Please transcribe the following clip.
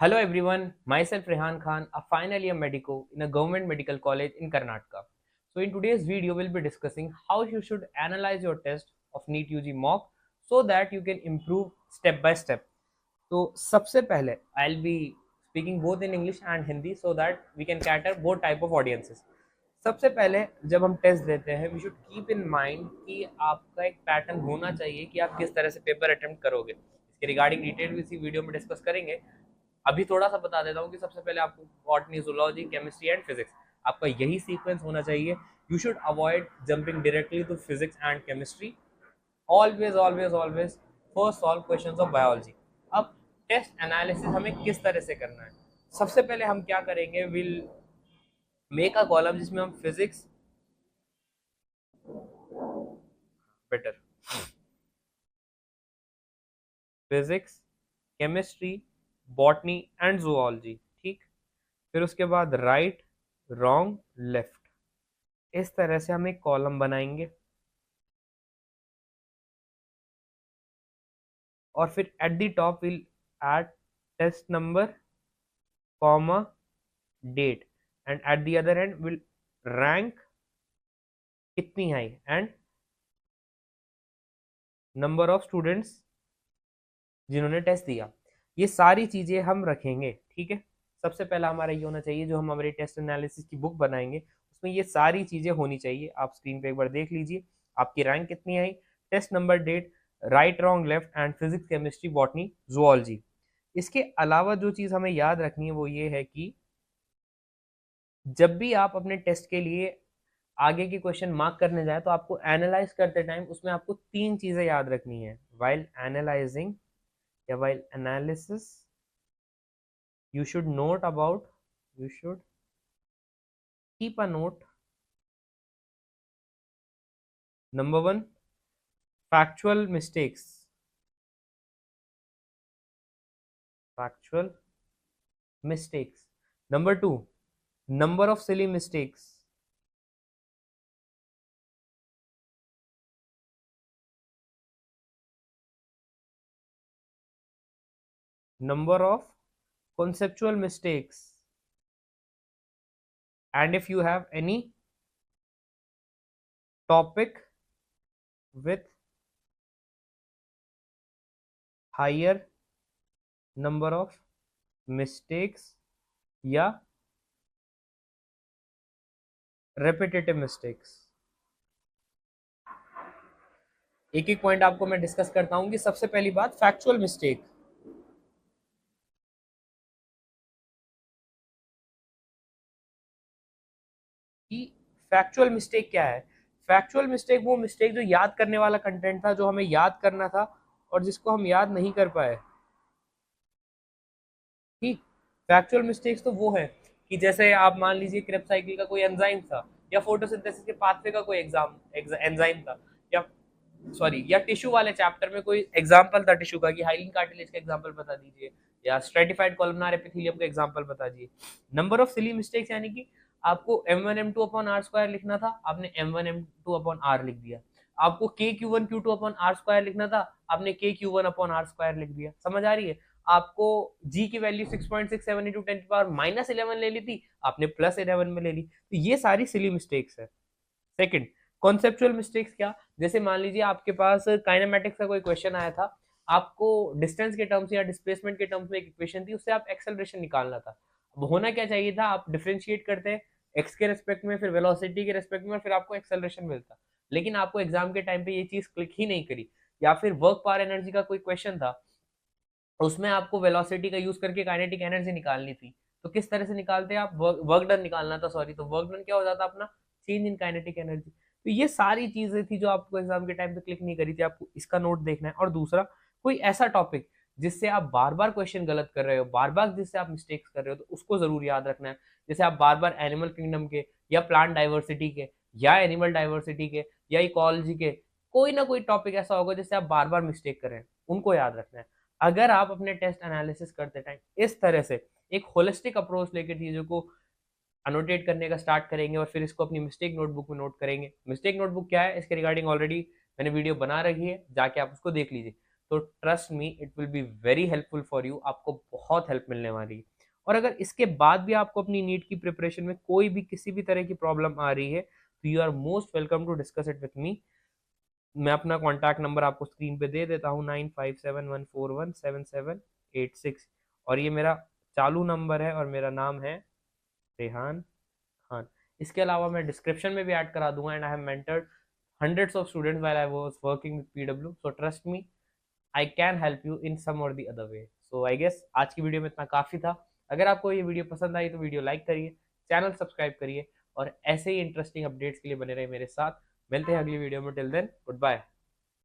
Hello everyone, myself Rehan Khan, a final year medico in a government medical college in Karnataka. So in today's video, we'll be discussing how you should analyze your test of NEET UG mock so that you can improve step by step. तो सबसे पहले I'll be speaking both in English and Hindi so that we can cater both type of audiences. सबसे पहले जब हम test देते हैं we should keep in mind कि आपका एक पैटर्न होना चाहिए कि आप किस तरह से पेपर अटेम्प्ट करोगे। इसके रिगार्डिंग डिटेल भी इसी वीडियो में डिस्कस करेंगे। अभी थोड़ा सा बता देता हूँ कि सबसे पहले आपको botany, zoology, chemistry and physics, आपका यही सीक्वेंस होना चाहिए। You should avoid jumping directly to physics and chemistry. Always always always first solve questions of biology. अब टेस्ट एनालिसिस हमें किस तरह से करना है, सबसे पहले हम क्या करेंगे, विल मेक अ कॉलम जिसमें हम physics, better, physics, chemistry, botany and zoology, ठीक। फिर उसके बाद राइट, रॉन्ग, लेफ्ट, इस तरह से हम एक कॉलम बनाएंगे और फिर at the top will add test number, comma, date, and at the other end will rank कितनी आई एंड नंबर ऑफ स्टूडेंट्स जिन्होंने टेस्ट दिया। ये सारी चीजें हम रखेंगे, ठीक है। सबसे पहला हमारा ये होना चाहिए, जो हम हमारी टेस्ट एनालिसिस की बुक बनाएंगे उसमें ये सारी चीजें होनी चाहिए। आप स्क्रीन पे एक बार देख लीजिए आपकी रैंक कितनी आई, test number, date, right, wrong, left and physics, chemistry, botany, zoology. इसके अलावा जो चीज हमें याद रखनी है वो ये है कि जब भी आप अपने टेस्ट के लिए आगे के क्वेश्चन मार्क करने जाए तो आपको एनालाइज करते टाइम उसमें आपको तीन चीजें याद रखनी है। वाइल एनालाइजिंग या while analysis you should note about, you should keep a note. Number one, factual mistakes, factual mistakes. Number two, number of silly mistakes. Number of conceptual mistakes. And if you have any topic with higher number of mistakes या repetitive mistakes। एक एक point आपको मैं discuss करता हूं कि सबसे पहली बात फैक्चुअल मिस्टेक। कि फैक्चुअल मिस्टेक क्या है। फैक्चुअल मिस्टेक वो मिस्टेक जो याद करने वाला कंटेंट था, जो हमें याद करना था और जिसको हम याद नहीं कर पाए, ठीक। फैक्चुअल मिस्टेक्स तो वो है कि जैसे आप मान लीजिए क्रेब्स साइकिल का कोई एंजाइम था या फोटोसिंथेसिस के पाथवे का कोई एंजाइम था, या सॉरी या टिश्यू वाले चैप्टर में कोई एग्जांपल था टिश्यू का कि हाइलिन कार्टिलेज का एग्जांपल बता दीजिए या स्ट्रेटिफाइड कॉलमनार एपिथेलियम का एग्जांपल बता दीजिए। नंबर ऑफ सिली मिस्टेक्स यानी कि आपको m1 m2 upon r square लिखना था, आपने m1 m2 अपॉन r लिख दिया। आपको k q1 q2 upon r square लिखना था, आपने k q1 upon r square लिख दिया। समझ आ रही है। आपको g की वैल्यू 6.67 इंटू 10 पावर -11 ले ली थी, आपने +11 में ले ली। तो ये सारी सिली मिस्टेक्स है। सेकंड, कॉन्सेप्चुअल मिस्टेक्स क्या, जैसे मान लीजिए आपके पास काइनेमेटिक्स का कोई क्वेश्चन आया था, आपको डिस्टेंस के टर्म्स या डिस्प्लेसमेंट के टर्म्स में एक इक्वेशन थी, उससे आप एक्सेलरेशन निकालना था। अब होना क्या चाहिए था, आप डिफरेंशिएट करते हैं एक्स के रेस्पेक्ट में, फिर वेलोसिटी के रेस्पेक्ट में, और फिर आपको एक्सेलरेशन मिलता। लेकिन आपको एग्जाम के टाइम पे ये चीज क्लिक ही नहीं करी। या फिर वर्क पावर एनर्जी का कोई क्वेश्चन था, उसमें आपको वेलोसिटी का यूज करके काइनेटिक एनर्जी निकालनी थी। तो किस तरह से निकालते हैं आप, वर्क डन निकालना था, सॉरी, तो वर्क डन क्या हो जाता अपना, चेंज इन काइनेटिक एनर्जी। तो ये सारी चीजें थी जो आपको एग्जाम के टाइम पे क्लिक नहीं करी थी, आपको इसका नोट देखना है। और दूसरा, कोई ऐसा टॉपिक जिससे आप बार बार क्वेश्चन गलत कर रहे हो, बार बार जिससे आप मिस्टेक्स कर रहे हो, तो उसको जरूर याद रखना है। जैसे आप बार बार एनिमल किंगडम के या प्लांट डाइवर्सिटी के या एनिमल डाइवर्सिटी के या इकोलॉजी के कोई ना कोई टॉपिक ऐसा होगा जिससे आप बार बार मिस्टेक कर रहे हैं, उनको याद रखना है। अगर आप अपने टेस्ट एनालिसिस करते टाइम इस तरह से एक होलिस्टिक अप्रोच लेकर चीजों को अनोटेट करने का स्टार्ट करेंगे और फिर इसको अपनी मिस्टेक नोटबुक में नोट करेंगे। मिस्टेक नोटबुक क्या है, इसके रिगार्डिंग ऑलरेडी मैंने वीडियो बना रखी है, जाके आप उसको देख लीजिए। तो trust me it will be very helpful for you, आपको बहुत हेल्प मिलने वाली है। और अगर इसके बाद भी आपको अपनी नीट की प्रिपरेशन में कोई भी किसी भी तरह की प्रॉब्लम आ रही है तो you are most welcome to discuss it with me. मैं अपना कॉन्टैक्ट नंबर आपको स्क्रीन पे दे देता हूँ, 9571417786, और ये मेरा चालू नंबर है और मेरा नाम है रेहान खान। इसके अलावा मैं डिस्क्रिप्शन में भी ऐड करा दूंगा, and I have mentored hundreds of students while I was working with PW, so trust me I can help you in some or the other way. So I guess आज की video में इतना काफी था। अगर आपको ये वीडियो पसंद आई तो वीडियो लाइक करिए, चैनल सब्सक्राइब करिए, और ऐसे ही इंटरेस्टिंग अपडेट्स के लिए बने रहिए मेरे साथ। मिलते हैं अगली वीडियो में, टिल देन गुड बाय।